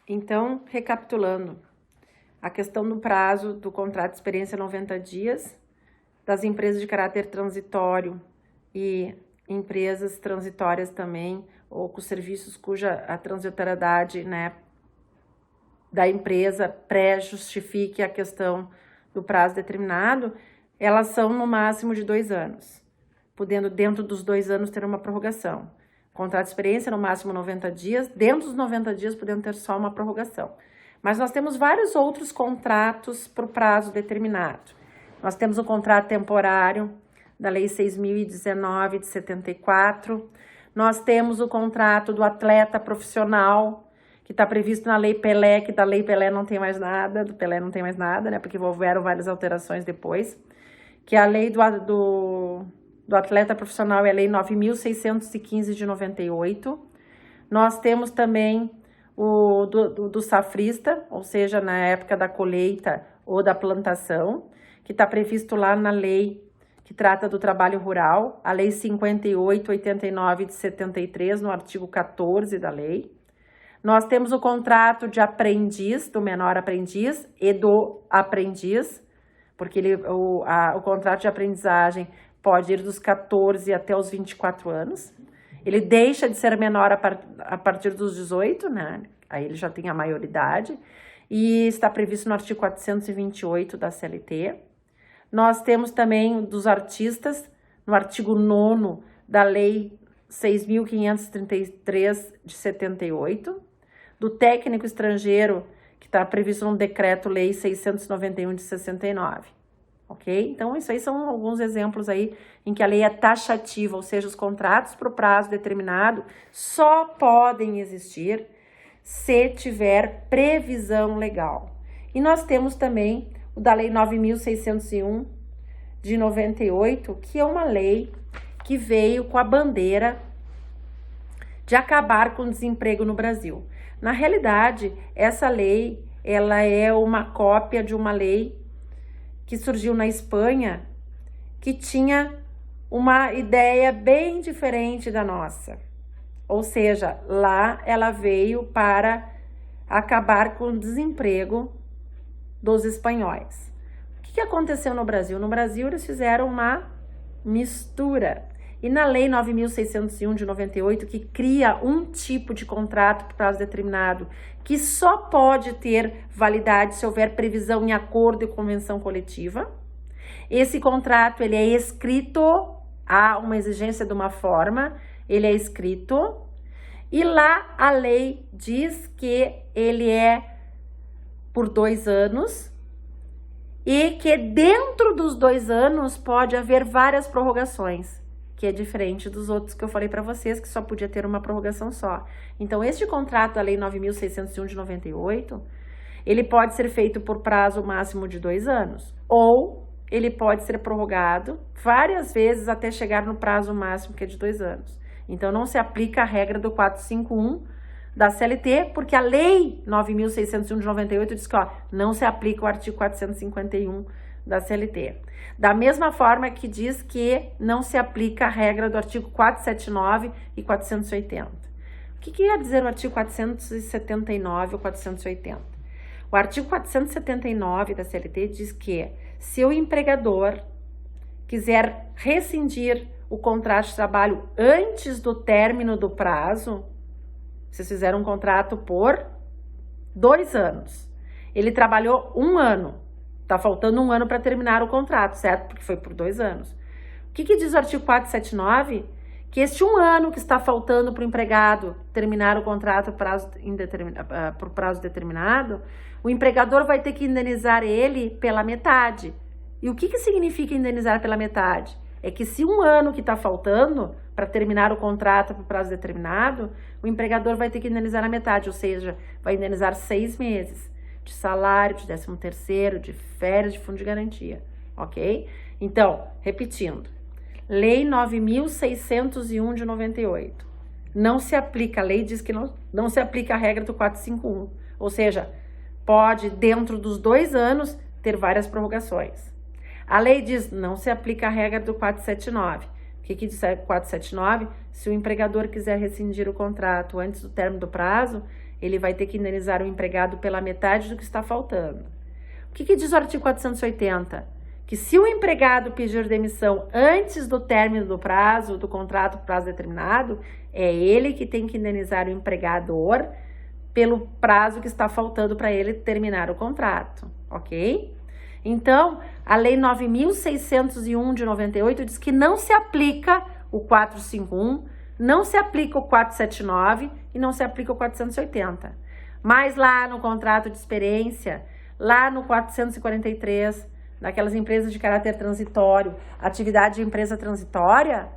Então, recapitulando, a questão do prazo do contrato de experiência 90 dias, das empresas de caráter transitório e empresas transitórias também, ou com serviços cuja a transitoriedade, né, da empresa pré-justifique a questão do prazo determinado, elas são no máximo de 2 anos, podendo dentro dos 2 anos ter uma prorrogação. Contrato de experiência no máximo 90 dias, dentro dos 90 dias podendo ter só uma prorrogação. Mas nós temos vários outros contratos por prazo determinado. Nós temos o contrato temporário da Lei 6.019 de 74, nós temos o contrato do atleta profissional, que está previsto na Lei Pelé, que da Lei Pelé não tem mais nada, do Pelé não tem mais nada, né, porque houveram várias alterações depois, que a lei do atleta profissional é a Lei 9.615 de 98. Nós temos também o do safrista, ou seja, na época da colheita ou da plantação, que está previsto lá na lei que trata do trabalho rural, a Lei 5889 de 73, no artigo 14 da lei. Nós temos o contrato de aprendiz, do menor aprendiz e do aprendiz, porque o contrato de aprendizagem pode ir dos 14 até os 24 anos. Ele deixa de ser menor a partir dos 18, né? Aí ele já tem a maioridade. E está previsto no artigo 428 da CLT. Nós temos também dos artistas, no artigo 9º da Lei 6.533 de 78. Do técnico estrangeiro, que está previsto no Decreto-Lei 691 de 69. Ok? Então, isso aí são alguns exemplos aí em que a lei é taxativa, ou seja, os contratos para o prazo determinado só podem existir se tiver previsão legal. E nós temos também o da Lei 9.601 de 98, que é uma lei que veio com a bandeira de acabar com o desemprego no Brasil. Na realidade, essa lei, ela é uma cópia de uma lei que surgiu na Espanha, que tinha uma ideia bem diferente da nossa. Ou seja, lá ela veio para acabar com o desemprego dos espanhóis. O que aconteceu no Brasil? No Brasil eles fizeram uma mistura. E na Lei 9.601 de 98, que cria um tipo de contrato por prazo determinado, que só pode ter validade se houver previsão em acordo e convenção coletiva. Esse contrato, ele é escrito, há uma exigência de uma forma, ele é escrito, e lá a lei diz que ele é por 2 anos, e que dentro dos 2 anos pode haver várias prorrogações, que é diferente dos outros que eu falei para vocês, que só podia ter uma prorrogação só. Então, este contrato da Lei 9.601 de 98, ele pode ser feito por prazo máximo de 2 anos, ou ele pode ser prorrogado várias vezes até chegar no prazo máximo, que é de 2 anos. Então, não se aplica a regra do 451 da CLT, porque a Lei 9.601 de 98 diz que, ó, não se aplica o artigo 451 da CLT. Da mesma forma que diz que não se aplica a regra do artigo 479 e 480. O que quer dizer o artigo 479 ou 480? O artigo 479 da CLT diz que se o empregador quiser rescindir o contrato de trabalho antes do término do prazo, vocês fizeram um contrato por 2 anos, ele trabalhou 1 ano, tá faltando 1 ano para terminar o contrato, certo? Porque foi por 2 anos. O que diz o artigo 479? Que este 1 ano que está faltando para o empregado terminar o contrato por prazo determinado, o empregador vai ter que indenizar ele pela metade. E o que significa indenizar pela metade? É que se 1 ano que está faltando para terminar o contrato por prazo determinado, o empregador vai ter que indenizar a metade, ou seja, vai indenizar 6 meses de salário, de 13º, de férias, de fundo de garantia, ok? Então, repetindo, Lei 9.601 de 98, não se aplica, a lei diz que não se aplica a regra do 451, ou seja, pode, dentro dos 2 anos, ter várias prorrogações. A lei diz, não se aplica a regra do 479. O que diz 479? Se o empregador quiser rescindir o contrato antes do término do prazo, ele vai ter que indenizar o empregado pela metade do que está faltando. O que diz o artigo 480? Que se o empregado pedir demissão antes do término do prazo do contrato por prazo determinado, é ele que tem que indenizar o empregador pelo prazo que está faltando para ele terminar o contrato, ok? Então, a Lei 9.601 de 98 diz que não se aplica o 451, não se aplica o 479 e não se aplica o 480. Mas lá no contrato de experiência, lá no 443, daquelas empresas de caráter transitório, atividade de empresa transitória,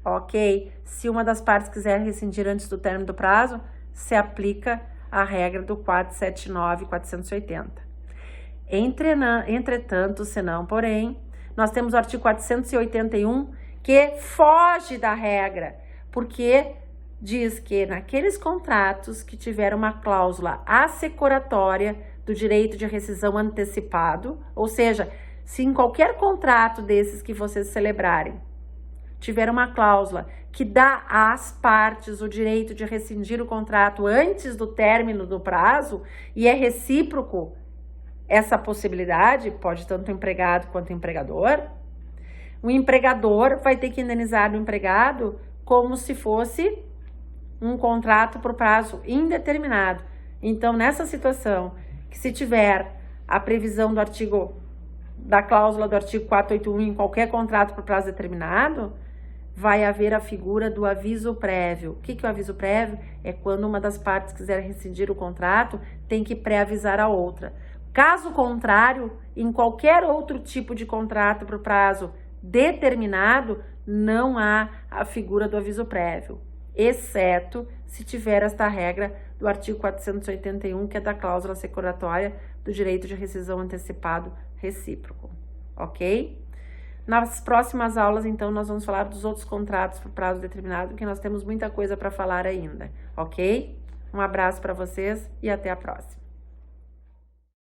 ok, se uma das partes quiser rescindir antes do término do prazo, se aplica a regra do 479 e 480. Entretanto, senão, porém, nós temos o artigo 481 que foge da regra, porque diz que naqueles contratos que tiveram uma cláusula assecuratória do direito de rescisão antecipado, ou seja, se em qualquer contrato desses que vocês celebrarem tiver uma cláusula que dá às partes o direito de rescindir o contrato antes do término do prazo e é recíproco essa possibilidade, pode tanto o empregado quanto o empregador, o empregador vai ter que indenizar o empregado como se fosse um contrato por prazo indeterminado. Então, nessa situação, que se tiver a previsão do artigo, da cláusula do artigo 481 em qualquer contrato por prazo determinado, vai haver a figura do aviso prévio. O que é o aviso prévio? É quando uma das partes quiser rescindir o contrato, tem que pré-avisar a outra. Caso contrário, em qualquer outro tipo de contrato por prazo determinado, não há a figura do aviso prévio, exceto se tiver esta regra do artigo 481, que é da cláusula assecuratória do direito de rescisão antecipado recíproco, ok? Nas próximas aulas, então, nós vamos falar dos outros contratos por prazo determinado, porque nós temos muita coisa para falar ainda, ok? Um abraço para vocês e até a próxima.